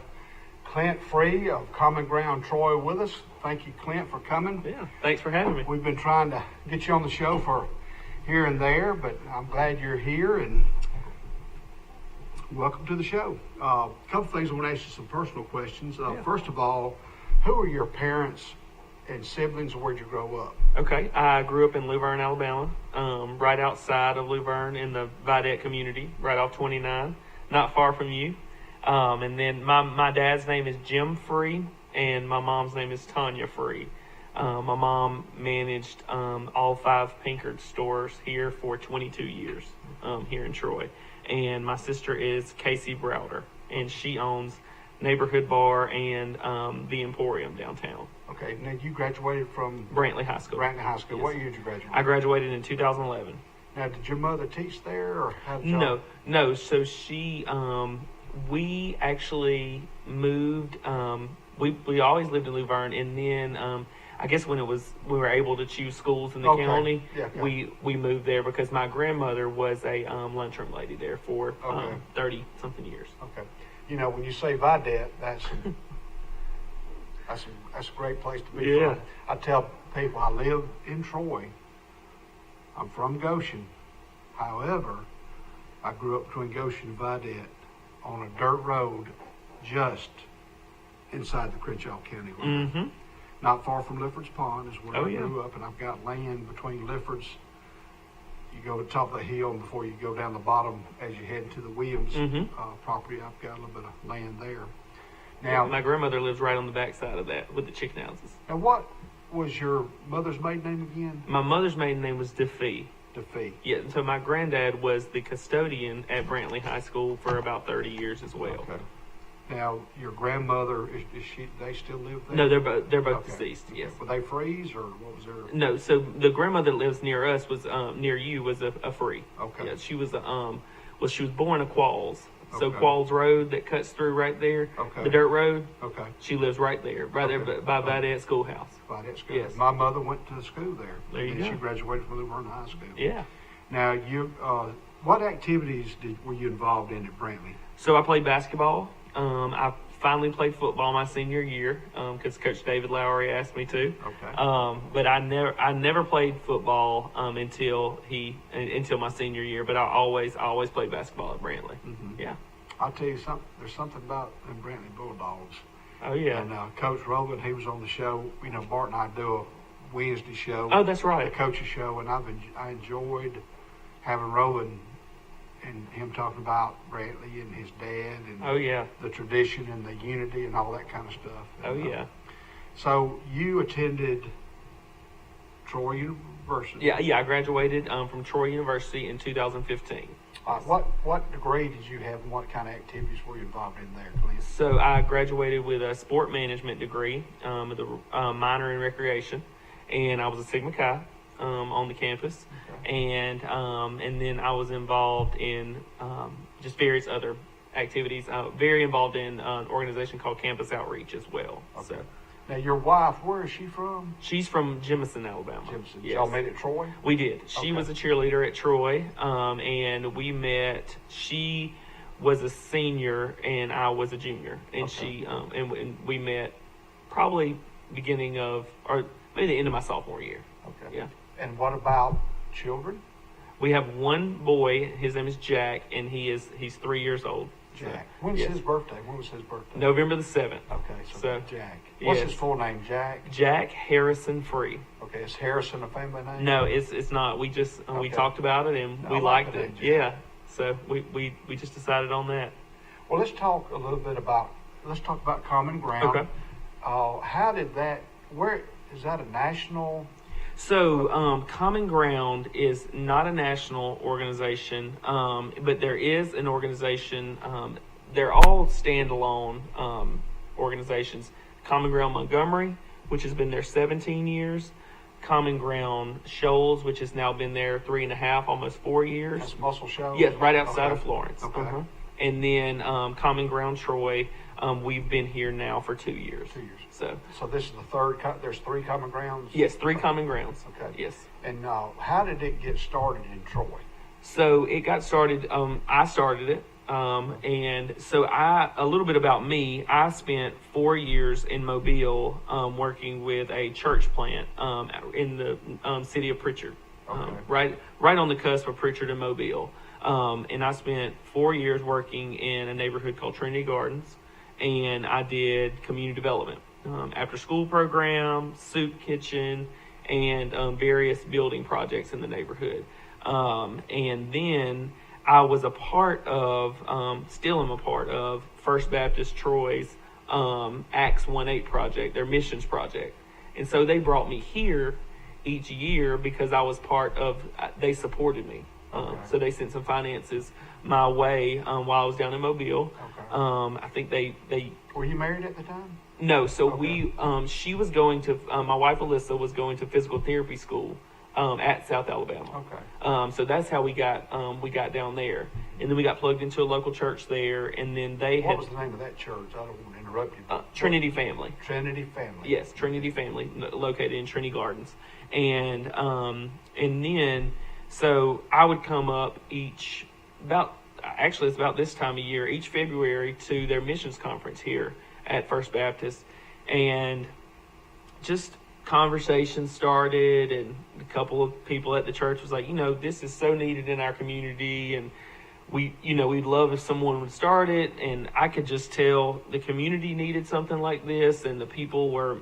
Clint Free of Common Ground Troy with us. Thank you, Clint, for coming. Yeah, thanks for having me. We've been trying to get you on the show for here and there, but I'm glad you're here, and welcome to the show. A couple things I want to ask you some personal questions. First of all, who are your parents and siblings, and where'd you grow up? Okay, I grew up in Luverne, Alabama, right outside of Luverne in the Vidette community, right off 29, not far from you. And then my dad's name is Jim Free, and my mom's name is Tanya Free. My mom managed all 5 Pinkard stores here for 22 years here in Troy. And my sister is Casey Browder, and she owns Neighborhood Bar and the Emporium downtown. Okay, now you graduated from Brantley High School. Brantley High School. Yes. What year did you graduate? I graduated in 2011. Now, did your mother teach there, or how did y'all? No. So she, we actually moved. We always lived in Luverne, and then I guess when we were able to choose schools in the county, we moved there because my grandmother was a lunchroom lady there for 30 something years. Okay, you know, when you say Vidette, that's a great place to be from. I tell people I live in Troy. I'm from Goshen. However, I grew up between Goshen and Vidette on a dirt road just inside the Crenshaw County line. Mm-hmm. Not far from Lifford's Pond is where I grew up, and I've got land between Lifford's. You go to the top of the hill, and before you go down the bottom as you head to the Williams property, I've got a little bit of land there. Now, my grandmother lives right on the back side of that with the chicken houses. Now, what was your mother's maiden name again? My mother's maiden name was DeFee. DeFee. Yeah, so my granddad was the custodian at Brantley High School for about 30 years as well. Okay. Now, your grandmother, is she? They still live there? No, they're both deceased. Yes. Were they Frees, or what was their? No, so the grandmother that lives near us was near you was a Free. Okay. Yeah, she was she was born a Qualls. So Qualls Road that cuts through right there, the dirt road. Okay. She lives right there, there by Vidette Schoolhouse. Vidette School. Yes. My mother went to school there. There you go. She graduated from Luverne High School. Yeah. Now, what activities were you involved in at Brantley? So I played basketball. I finally played football my senior year because Coach David Lowry asked me to. Okay. But I never played football until my senior year. But I always played basketball at Brantley. Mm-hmm. Yeah. I'll tell you something. There's something about them Brantley Bulldogs. Oh yeah. And Coach Rowland, he was on the show. You know, Bart and I do a Wednesday show. Oh, that's right. The coach's show, and I enjoyed having Rowland and him talking about Brantley and his dad and the tradition and the unity and all that kind of stuff. And, so you attended Troy University. Yeah, I graduated from Troy University in 2015. What degree did you have, and what kind of activities were you involved in there, Clint? So I graduated with a sport management degree, with a minor in recreation, and I was a Sigma Chi on the campus, and then I was involved in just various other activities. Very involved in an organization called Campus Outreach as well. Okay. So. Now, your wife, where is she from? She's from Jemison, Alabama. Jemison. Yes. Y'all met at Troy? We did. She was a cheerleader at Troy, and we met. She was a senior, and I was a junior, and she and we met probably beginning of, or maybe the end of my sophomore year. Okay. Yeah. And what about children? We have one boy. His name is Jack, and he's 3 years old. Jack. When's his birthday? When was his birthday? November the 7th. Okay, so Jack. Yes. What's his full name? Jack? Jack Harrison Free. Okay, is Harrison a family name? No, it's not. We just we talked about it and we liked it. Yeah. So we just decided on that. Well, let's talk about Common Ground. Okay. How did that? Where is that a national? So, Common Ground is not a national organization, but there is an organization. They're all standalone organizations. Common Ground Montgomery, which has been there 17 years. Common Ground Shoals, which has now been there 3.5, almost 4 years. That's Muscle Shoals? Yes, right outside of Florence. Okay. And then Common Ground Troy, we've been here now for 2 years. 2 years. So this is the third. There's 3 Common Grounds. Yes, 3 Common Grounds. Okay. Yes. And how did it get started in Troy? So it got started. I started it, and so a little bit about me. I spent 4 years in Mobile working with a church plant in the city of Pritchard, right on the cusp of Pritchard and Mobile. And I spent 4 years working in a neighborhood called Trinity Gardens, and I did community development, after school program, soup kitchen, and various building projects in the neighborhood. And then I was a part of, still am a part of, First Baptist Troy's Acts 1-8 project, their missions project. And so they brought me here each year because I was part of, they supported me. So they sent some finances my way while I was down in Mobile. Okay. I think they. Were you married at the time? No. So she was going to, my wife Alyssa was going to physical therapy school at South Alabama. Okay. So that's how we got down there, and then we got plugged into a local church there, and then What was the name of that church? I don't want to interrupt you. Trinity Family. Trinity Family. Yes, Trinity Family, located in Trinity Gardens, and then. So I would come up it's about this time of year, each February, to their missions conference here at First Baptist. And just conversations started, and a couple of people at the church was like, this is so needed in our community, and we'd love if someone would start it. And I could just tell the community needed something like this, and the people were,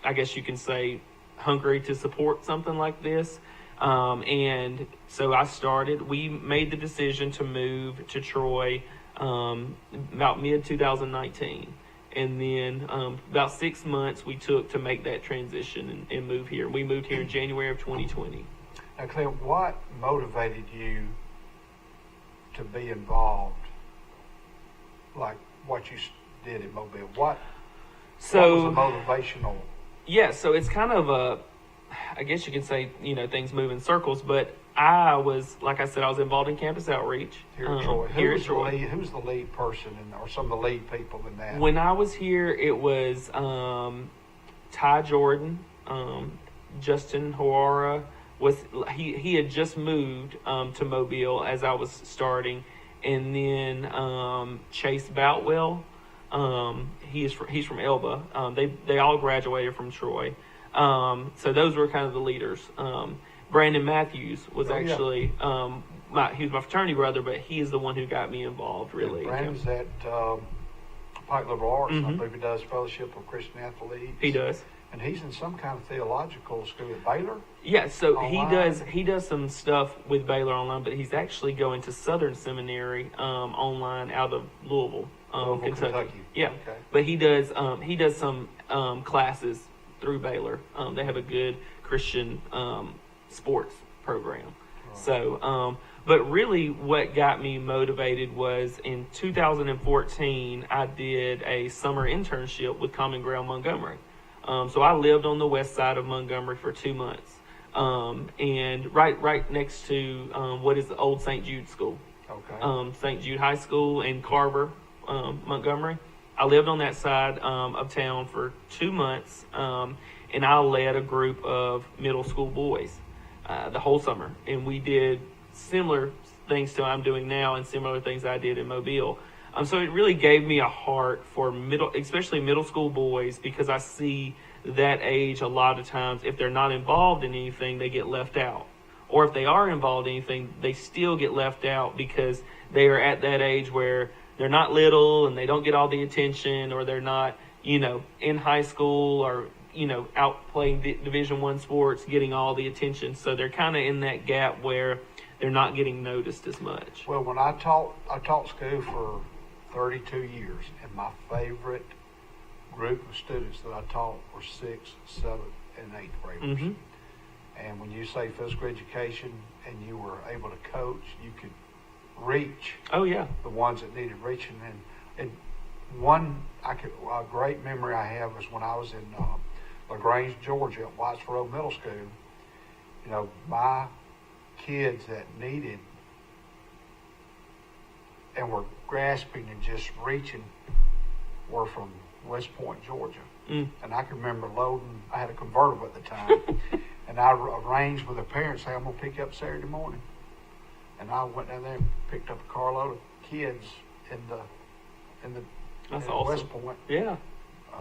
I guess you can say, hungry to support something like this. And so I started. We made the decision to move to Troy about mid-2019. And then about 6 months we took to make that transition and move here. We moved here in January of 2020. Now, Clint, what motivated you to be involved, like what you did in Mobile? What was the motivational? Yeah, so it's kind of I guess you could say, things move in circles, but I was, like I said, I was involved in campus outreach. Here at Troy. Who's the lead person or some of the lead people in that? When I was here, it was Ty Jordan, Justin Hoara. He had just moved to Mobile as I was starting, and then Chase Boutwell. He's from Elba. They all graduated from Troy. So those were kind of the leaders. Brandon Matthews was he was my fraternity brother, but he is the one who got me involved, really. And Brandon's at Pike Liberal Arts. I believe he does Fellowship of Christian Athletes. He does. And he's in some kind of theological school at Baylor? Yeah, so online. he does some stuff with Baylor online, but he's actually going to Southern Seminary online out of Louisville, Kentucky. Yeah, okay. But he does some classes through Baylor. They have a good Christian sports program. So, but really what got me motivated was in 2014, I did a summer internship with Common Ground Montgomery. So I lived on the west side of Montgomery for 2 months. And right next to what is the old St. Jude School. Okay. St. Jude High School in Carver, Montgomery. I lived on that side of town for 2 months, and I led a group of middle school boys the whole summer. And we did similar things to I'm doing now and similar things I did in Mobile. So it really gave me a heart for especially middle school boys, because I see that age a lot of times, if they're not involved in anything, they get left out. Or if they are involved in anything, they still get left out because they are at that age where they're not little and they don't get all the attention, or they're not, in high school or, out playing Division I sports, getting all the attention. So they're kind of in that gap where they're not getting noticed as much. Well, when I taught school for 32 years, and my favorite group of students that I taught were 6th, 7th, and 8th graders. Mm-hmm. And when you say physical education and you were able to coach, you could reach Oh, yeah. the ones that needed reaching. And a great memory I have was when I was in LaGrange, Georgia, at Whitesville Road Middle School. My kids that needed and were grasping and just reaching were from West Point, Georgia. And I can remember loading, I had a convertible at the time, and I arranged with the parents, hey, I'm going to pick you up Saturday morning. And I went down there and picked up a carload of kids in That's awesome. West Point. Yeah.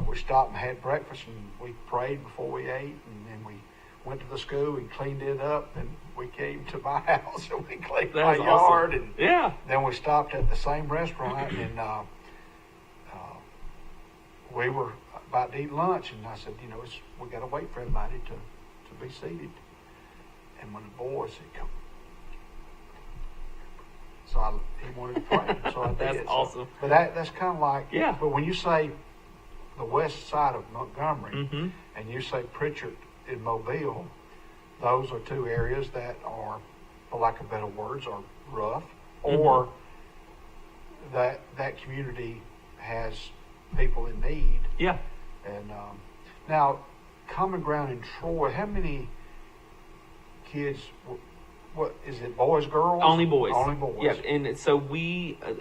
We stopped and had breakfast, and we prayed before we ate, and then we went to the school and cleaned it up, and we came to my house and we cleaned my yard. Awesome. And yeah. then we stopped at the same restaurant, and we were about to eat lunch, and I said, we got to wait for everybody to be seated. And when the boys said, come, so he wanted to pray, so I did. That's awesome. But that's kind of like, yeah. But when you say the west side of Montgomery, mm-hmm. and you say Pritchard in Mobile, those are two areas that are, for lack of better words, are rough, or that community has people in need. Yeah. And now, Common Ground in Troy, how many kids? What is it? Boys, girls? Only boys. Only boys. Yeah, and so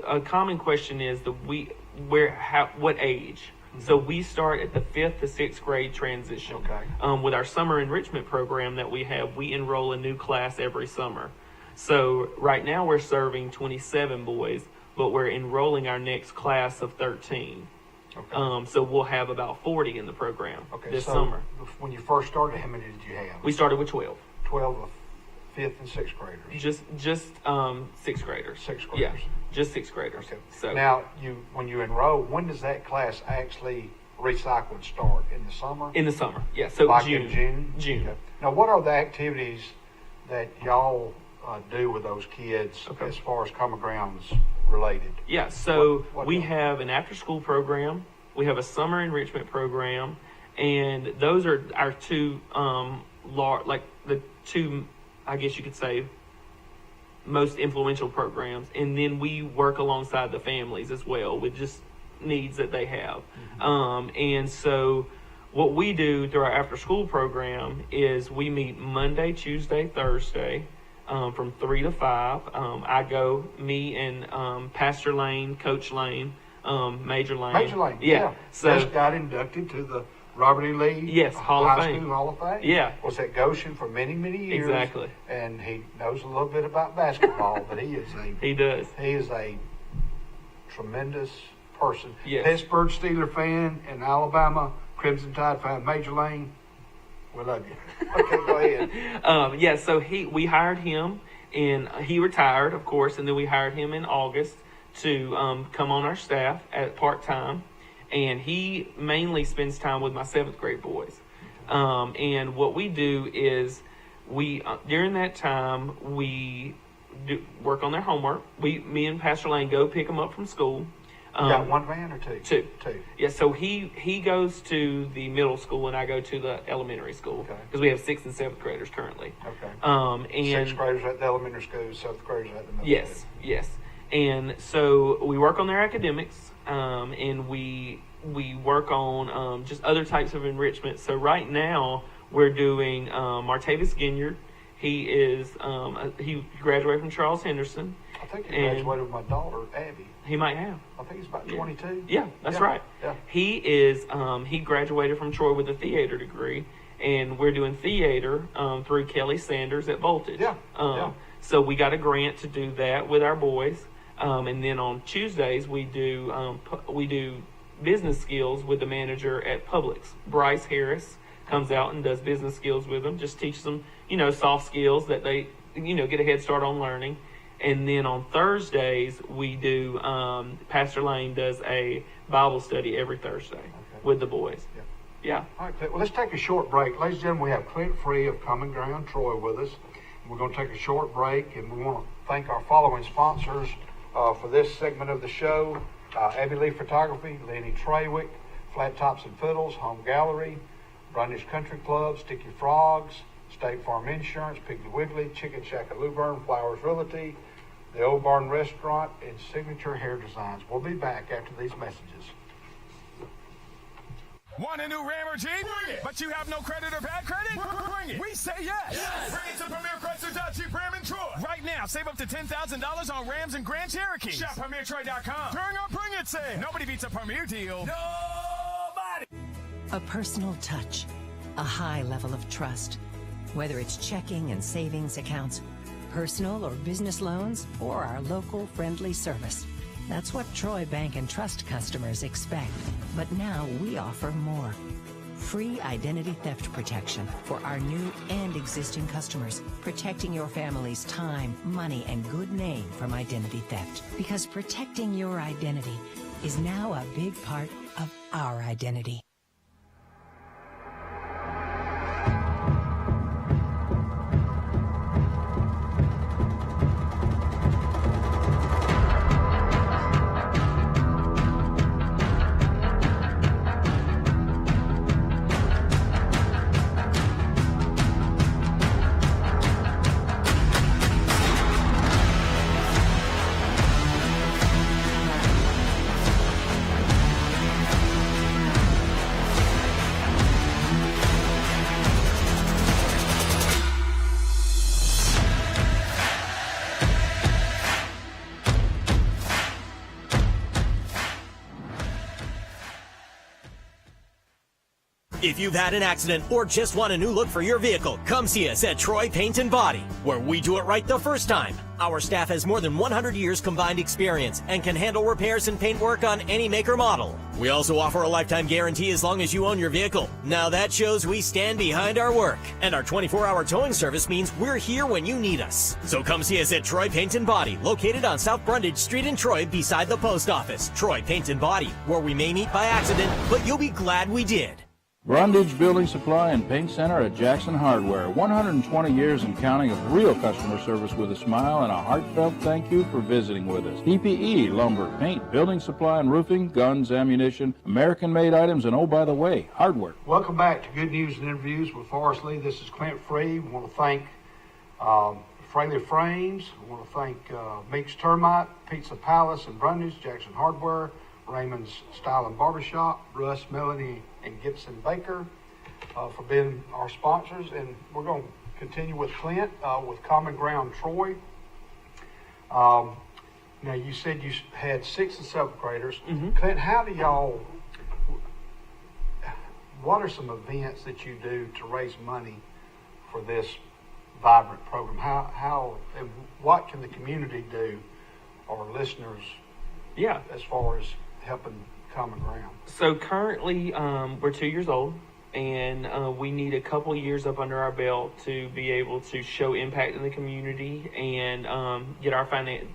a common question is what age? Mm-hmm. So we start at the 5th to 6th grade transition. Okay. With our summer enrichment program that we have, we enroll a new class every summer. So right now we're serving 27 boys, but we're enrolling our next class of 13. Okay. So we'll have about 40 in the program this summer. When you first started, how many did you have? We started with 12. 12 of 5th and 6th graders. Just 6th graders. 6th graders. Yeah, just 6th graders. Okay. So now, when you enroll, when does that class actually recycle and start? In the summer? In the summer, yeah. So like June. In June. June. Okay. Now, what are the activities that y'all do with those kids as far as Common Grounds related? Yeah. So what we have an after-school program. We have a summer enrichment program, and those are our two the two, I guess you could say, most influential programs. And then we work alongside the families as well with just needs that they have. Mm-hmm. And so what we do through our after school program is we meet Monday, Tuesday, Thursday from 3 to 5. I go, me and Pastor Lane, Coach Lane, Major Lane. Major Lane, yeah. So just got inducted to the Robert E. Lee yes, Hall of Fame. School Hall of Fame. Yeah. Was at Goshen for many, many years. Exactly. And he knows a little bit about basketball, but he is a tremendous person. Yes. Pittsburgh Steeler fan and Alabama Crimson Tide fan. Major Lane, we love you. Okay, go ahead. So we hired him, and he retired, of course, and then we hired him in August to come on our staff at part-time. And he mainly spends time with my 7th grade boys. And what we do is during that time, we work on their homework. Me and Pastor Lane go pick them up from school. You got one van or two? Two. Two. Yeah, so he goes to the middle school and I go to the elementary school Okay. because we have 6th and 7th graders currently. Okay. And 6th graders at the elementary school, 7th graders at the middle yes, school. yes. And so we work on their academics, and we work on just other types of enrichment. So right now we're doing Martavis Ginyard. He is he graduated from Charles Henderson. I think he graduated with my daughter, Abby. He might have. I think he's about 22. Yeah, that's right. Yeah. He is he graduated from Troy with a theater degree, and we're doing theater through Kelly Sanders at Voltage. Yeah. So we got a grant to do that with our boys, and then on Tuesdays we do business skills with the manager at Publix. Bryce Harris comes out and does business skills with them, just teaches them soft skills that they get a head start on learning. And then on Thursdays, we do, Pastor Lane does a Bible study every Thursday with the boys. Yeah. All right, Clint, well, let's take a short break. Ladies and gentlemen, we have Clint Free of Common Ground Troy with us. We're going to take a short break, and we want to thank our following sponsors for this segment of the show. Abby Lee Photography, Lenny Trawick, Flat Tops and Fiddles, Home Gallery, Brundage Country Club, Sticky Frogs, State Farm Insurance, Piggly Wiggly, Chicken Shack at Luverne, Flowers Realty, the Old Barn Restaurant, and Signature Hair Designs. We'll be back after these messages. Want a new Ram or Jeep? Bring it. But you have no credit or bad credit? Bring it. We say yes. Bring it to Premier Chrysler Dodge Jeep Ram and Troy. Right now, save up to $10,000 on Rams and Grand Cherokees. Shop PremierTroy.com. During our Bring It sale. Nobody beats a Premier deal. Nobody. A personal touch, a high level of trust. Whether it's checking and savings accounts, personal or business loans, or our local friendly service. That's what Troy Bank and Trust customers expect. But now we offer more. Free identity theft protection for our new and existing customers, protecting your family's time, money, and good name from identity theft. Because protecting your identity is now a big part of our identity. If you've had an accident or just want a new look for your vehicle, come see us at Troy Paint and Body, where we do it right the first time. Our staff has more than 100 years combined experience and can handle repairs and paint work on any make or model. We also offer a lifetime guarantee as long as you own your vehicle. Now that shows we stand behind our work. And our 24-hour towing service means we're here when you need us. So come see us at Troy Paint and Body, located on South Brundage Street in Troy beside the post office. Troy Paint and Body, where we may meet by accident, but you'll be glad we did. Brundage Building Supply and Paint Center at Jackson Hardware. 120 years and counting of real customer service with a smile and a heartfelt thank you for visiting with us. PPE, lumber, paint, building supply and roofing, guns, ammunition, American-made items, and oh, by the way, hardware. Welcome back to Good News and Interviews with Forrest Lee. This is Clint Free. We want to thank Fraley Frames. We want to thank Meeks Termite, Pizza Palace and Brundage, Jackson Hardware, Raymond's Style and Barbershop, Russ, Melanie, and Gibson Baker for being our sponsors. And we're going to continue with Clint with Common Ground Troy. Now, you said you had 6th and 7th graders. Mm-hmm. Clint, what are some events that you do to raise money for this vibrant program? How and what can the community do, or listeners, as far as helping Common Ground? So currently, we're 2 years old, and we need a couple years up under our belt to be able to show impact in the community and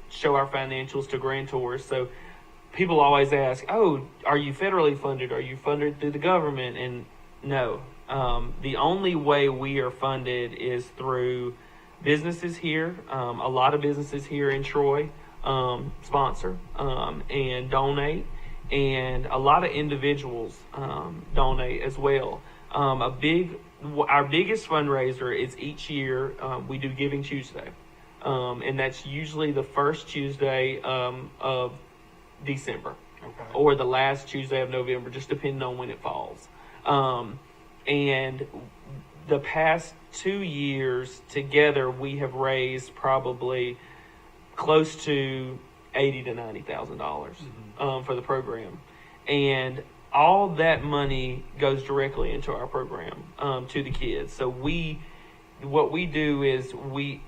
show our financials to grantors. So people always ask, "Oh, are you federally funded? Are you funded through the government?" And no, the only way we are funded is through businesses here. A lot of businesses here in Troy. sponsor and donate, and a lot of individuals donate as well. Our biggest fundraiser is each year we do Giving Tuesday, and that's usually the first Tuesday of December, or the last Tuesday of November, just depending on when it falls. And the past 2 years together, we have raised probably close to $80,000 to $90,000 for the program, and all that money goes directly into our program to the kids. So what we do is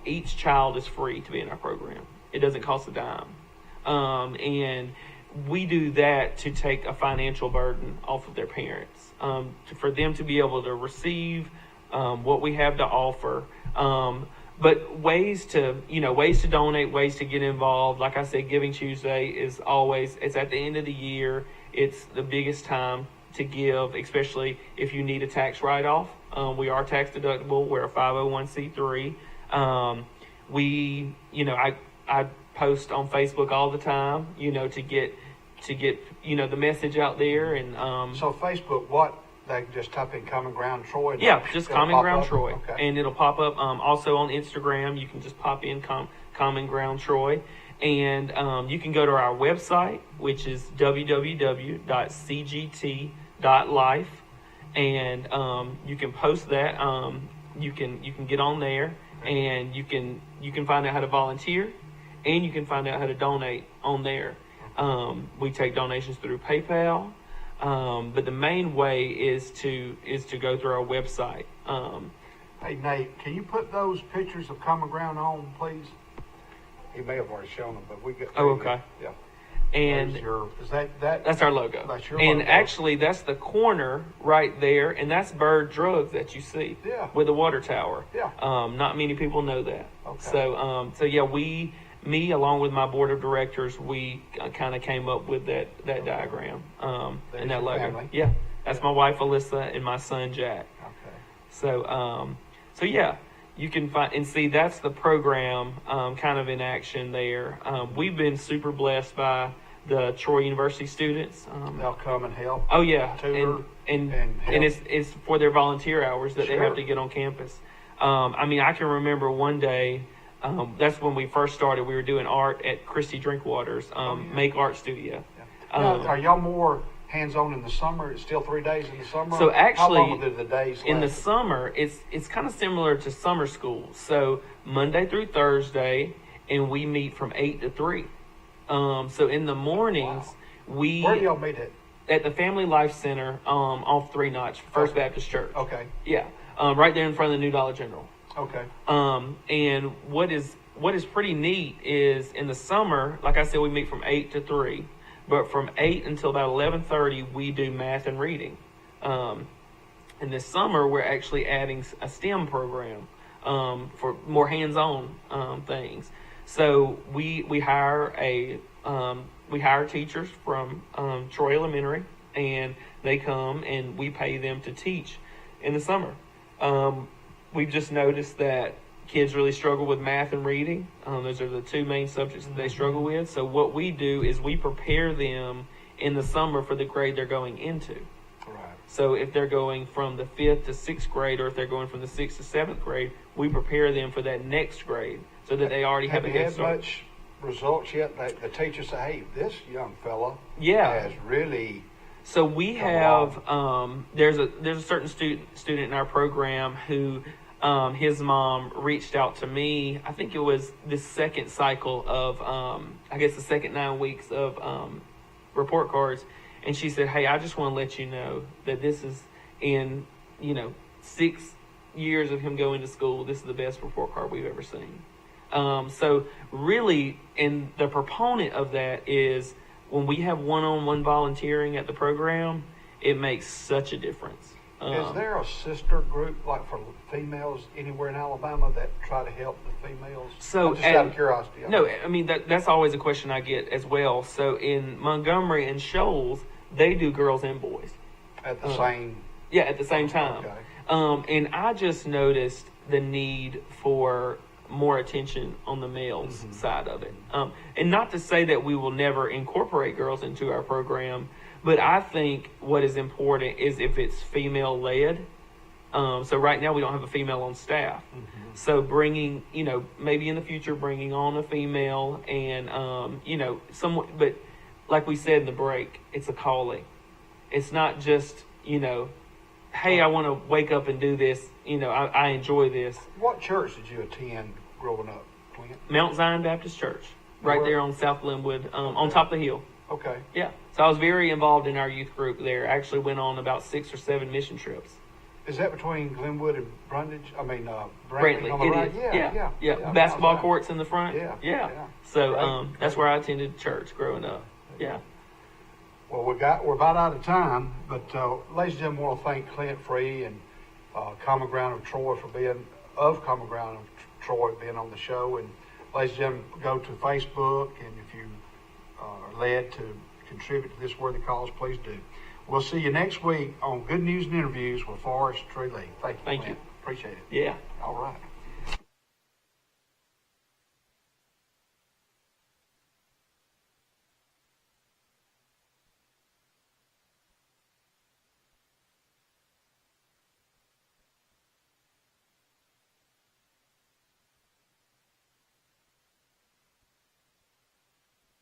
each child is free to be in our program. It doesn't cost a dime, and we do that to take a financial burden off of their parents, for them to be able to receive what we have to offer. But ways to donate, ways to get involved. Like I said, Giving Tuesday it's at the end of the year. It's the biggest time to give, especially if you need a tax write-off. We are tax deductible. We're a 501c3. I post on Facebook all the time, to get the message out there. And so Facebook, what? They can just type in Common Ground Troy? Yeah, just Common Ground Troy. Okay. And it'll pop up. Also on Instagram, you can just pop in Common Ground Troy. And you can go to our website, which is www.cgt.life. And you can post that. You can get on there, and you can find out how to volunteer, and you can find out how to donate on there. We take donations through PayPal. But the main way is to go through our website. Hey Nate, can you put those pictures of Common Ground on, please? He may have already shown them, but we got. Oh, okay. Yeah. And is that? That's our logo. That's your and logo. Actually, that's the corner right there, and that's Bird Drugs that you see. Yeah. With the water tower. Yeah. Not many people know that. Okay. So yeah, me along with my board of directors, we kind of came up with that diagram and that logo. Family. Yeah, that's my wife Alyssa and my son Jack. Okay. So yeah, you can find and see that's the program kind of in action there. We've been super blessed by the Troy University students. They'll come and help. Oh yeah, Tutor and help. it's for their volunteer hours that Sure. they have to get on campus. I can remember one day. That's when we first started. We were doing art at Christy Drinkwater's Make Art Studio. Yeah. Now, are y'all more hands-on in the summer? It's still 3 days in the summer? So actually, how long do the days in the last? summer, it's kind of similar to summer school. So Monday through Thursday, and we meet from 8 to 3. So in the mornings, Where do y'all meet at? At the Family Life Center off 3 Notch, First Baptist Church. Okay. Yeah, right there in front of the New Dollar General. Okay. And what is pretty neat is in the summer, like I said, we meet from 8 to 3, but from 8 until about 11:30, we do math and reading. And this summer, we're actually adding a STEM program for more hands-on things. So we hire teachers from Troy Elementary, and they come and we pay them to teach in the summer. We've just noticed that kids really struggle with math and reading. Those are the two main subjects that they struggle with. So what we do is we prepare them in the summer for the grade they're going into. Right. So if they're going from the 5th to 6th grade, or if they're going from the 6th to 7th grade, we prepare them for that next grade so that they already have a head start. Have you had much results yet? The teachers say, hey, this young fella has really... So we have there's a certain student in our program who his mom reached out to me. I think it was this second cycle of the second 9 weeks of report cards, and she said, "Hey, I just want to let you know that this is in 6 years of him going to school. This is the best report card we've ever seen." So really, and the proponent of that is, when we have one-on-one volunteering at the program, it makes such a difference. Is there a sister group, like for females, anywhere in Alabama that try to help the females? So, just out of curiosity. No, that's always a question I get as well. So in Montgomery and Shoals, they do girls and boys. At the same... Yeah, at the same time. Okay. And I just noticed the need for more attention on the males side of it. And not to say that we will never incorporate girls into our program, but I think what is important is if it's female led. So right now we don't have a female on staff. So bringing, maybe in the future bringing on a female and, someone, but like we said in the break, it's a calling. It's not just, hey, I want to wake up and do this. I enjoy this. What church did you attend growing up, Clint? Mount Zion Baptist Church, right there on South Glenwood, on top of the hill. Okay. Yeah. So I was very involved in our youth group there. I actually went on about 6 or 7 mission trips. Is that between Glenwood and Brundage? Brantley. On the right? Yeah. Basketball courts in the front. Yeah. So that's where I attended church growing up. Yeah. Well, we're about out of time, but ladies and gentlemen, I want to thank Clint Free and Common Ground of Troy being on the show. And ladies and gentlemen, go to Facebook, and if you are led to contribute to this worthy cause, please do. We'll see you next week on Good News and Interviews with Forrest Tree Lee. Thank you. Thank you. Appreciate it. Yeah. All right.